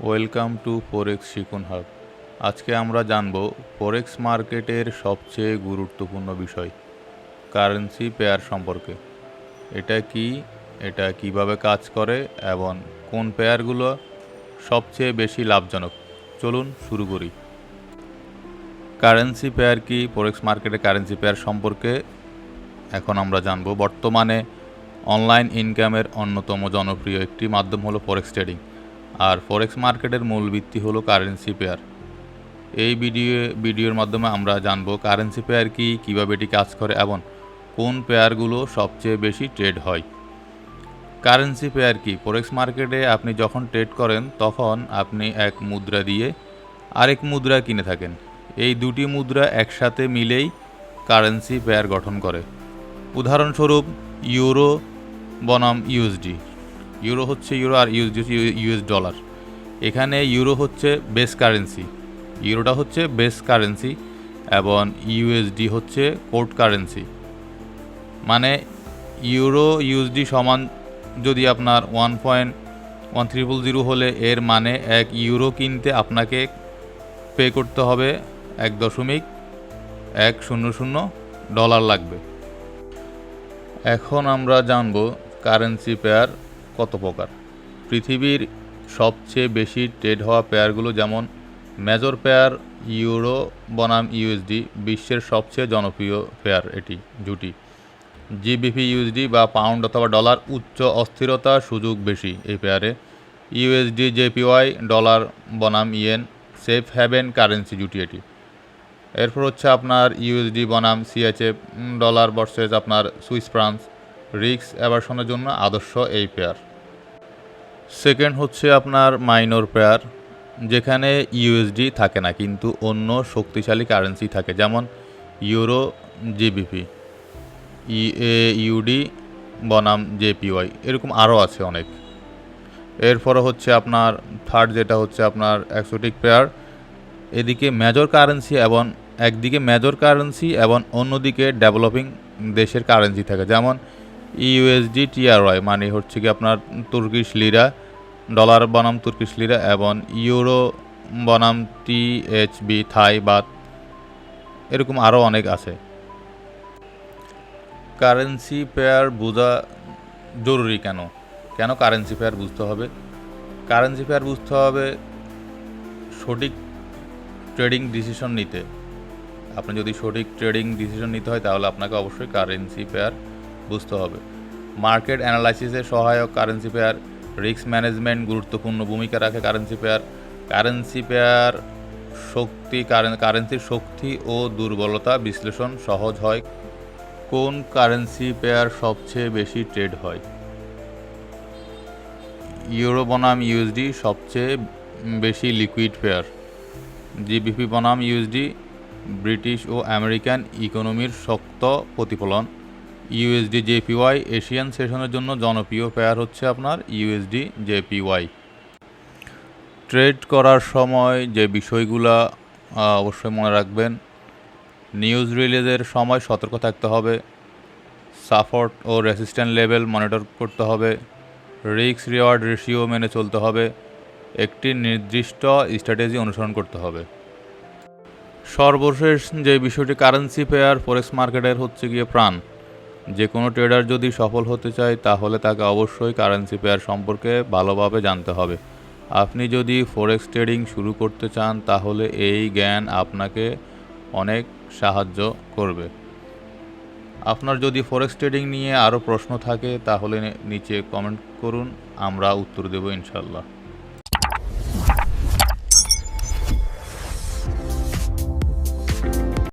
Welcome to ফরেক্স শিখুন hub. আজকে আমরা জানব ফরেক্স মার্কেটের সবচেয়ে গুরুত্বপূর্ণ বিষয় কারেন্সি পেয়ার সম্পর্কে। এটা কি, এটা কিভাবে কাজ করে এবং কোন পেয়ারগুলো সবচেয়ে বেশি লাভজনক। চলুন শুরু করি। কারেন্সি পেয়ার কি, ফরেক্স মার্কেটে কারেন্সি পেয়ার সম্পর্কে এখন আমরা জানব। বর্তমানে অনলাইন ইনকামের অন্যতম জনপ্রিয় একটি মাধ্যম হলো ফরেক্স ট্রেডিং, আর ফরেক্স মার্কেটের মূল ভিত্তি হলো কারেন্সি পেয়ার। এই ভিডিওর মাধ্যমে আমরা জানব কারেন্সি পেয়ার কি, কীভাবে এটি কাজ করে এবং কোন পেয়ারগুলো সবচেয়ে বেশি ট্রেড হয়। কারেন্সি পেয়ার কি, ফরেক্স মার্কেটে আপনি যখন ট্রেড করেন তখন আপনি এক মুদ্রা দিয়ে আরেক মুদ্রা কিনে থাকেন। এই দুটি মুদ্রা একসাথে মিলেই কারেন্সি পেয়ার গঠন করে। উদাহরণস্বরূপ ইউরো বনাম ইউএসডি। ইউরো হচ্ছে ইউরো আর ইউএসডি হচ্ছে ইউএস ডলার। এখানে ইউরো হচ্ছে বেস কারেন্সি, ইউরোটা হচ্ছে বেস কারেন্সি এবং ইউএসডি হচ্ছে কোড কারেন্সি। মানে ইউরো ইউএসডি সমান যদি আপনার 1.1300 হলে এর মানে 1 ইউরো কিনতে আপনাকে পে করতে হবে 1.100 ডলার লাগবে। এখন আমরা জানব কারেন্সি পেয়ার কত প্রকার। পৃথিবীর সবচেয়ে বেশি ট্রেড হওয়া পেয়ারগুলো যেমন মেজর পেয়ার ইউরো বনাম ইউএসডি, বিশ্বের সবচেয়ে জনপ্রিয় পেয়ার এটি জুটি। জিবিপি ইউএসডি বা পাউন্ড অথবা ডলার, উচ্চ অস্থিরতা সুযোগ বেশি এই পেয়ারে। ইউএসডি জেপিওয়াই ডলার বনাম ইয়েন, সেফ হ্যাভেন কারেন্সি জুটি এটি। এরপর হচ্ছে আপনার ইউএসডি বনাম সিএচএফ ডলার ভার্সেস আপনার সুইস ফ্রান্স, রিস্ক অ্যাভারশনের জন্য আদর্শ এই পেয়ার। সেকেন্ড হচ্ছে আপনার মাইনর পেয়ার, যেখানে ইউএসডি থাকে না কিন্তু অন্য শক্তিশালী কারেন্সি থাকে, যেমন ইউরো জিবিপি, ইউডি বনাম জেপিওয়াই, এরকম আরও আছে অনেক। এরপরে হচ্ছে আপনার থার্ড, যেটা হচ্ছে আপনার এক্সোটিক পেয়ার। একদিকে মেজর কারেন্সি এবং অন্যদিকে ডেভেলপিং দেশের কারেন্সি থাকে, যেমন ইউএসডি টিআরওয়াই মানে হচ্ছে কি আপনার তুর্কিশ লিরা, ডলার বনাম তুর্কিশ লিরা এবং ইউরো বনাম টিএইচবি থাই বাত, এরকম আরও অনেক আছে। কারেন্সি পেয়ার বোঝা জরুরি কেন কারেন্সি পেয়ার বুঝতে হবে? কারেন্সি পেয়ার বুঝতে হবে সঠিক ট্রেডিং ডিসিশন নিতে। আপনি যদি সঠিক ট্রেডিং ডিসিশন নিতে হয় তাহলে আপনাকে অবশ্যই কারেন্সি পেয়ার বুঝতে হবে। মার্কেট অ্যানালাইসিসে সহায়ক কারেন্সি পেয়ার, রিস্ক ম্যানেজমেন্ট গুরুত্বপূর্ণ ভূমিকা রাখে কারেন্সি পেয়ার। কারেন্সির শক্তি ও দুর্বলতা বিশ্লেষণ সহজ হয়। কোন কারেন্সি পেয়ার সবচেয়ে বেশি ট্রেড হয়? ইউরো বনাম ইউএসডি সবচেয়ে বেশি লিকুইড পেয়ার। জিবিপি বনাম ইউএসডি ব্রিটিশ ও আমেরিকান ইকোনমির শক্ত প্রতিফলন। ইউএসডি জেপিওয়াই এশিয়ান সেশনের জন্য জনপ্রিয় পেয়ার হচ্ছে আপনার ইউএসডি জেপিওয়াই। ট্রেড করার সময় যে বিষয়গুলো অবশ্যই মনে রাখবেন: নিউজ রিলিজের সময় সতর্ক থাকতে হবে, সাপোর্ট ও রেসিস্ট্যান্ট লেভেল মনিটর করতে হবে, রিস্ক রিওয়ার্ড রেশিও মেনে চলতে হবে, একটি নির্দিষ্ট স্ট্র্যাটেজি অনুসরণ করতে হবে। সর্বশেষ যে বিষয়টি, কারেন্সি পেয়ার ফরেক্স মার্কেটের হচ্ছে গিয়ে প্রাণ। যে কোনো ট্রেডার যদি সফল হতে চায় তাহলে তাকে অবশ্যই কারেন্সি পেয়ার সম্পর্কে ভালোভাবে জানতে হবে। আপনি যদি ফরেক্স ট্রেডিং শুরু করতে চান তাহলে এই জ্ঞান আপনাকে অনেক সাহায্য করবে। আপনার যদি ফরেক্স ট্রেডিং নিয়ে আরও প্রশ্ন থাকে তাহলে নিচে কমেন্ট করুন, আমরা উত্তর দেব ইনশাল্লাহ।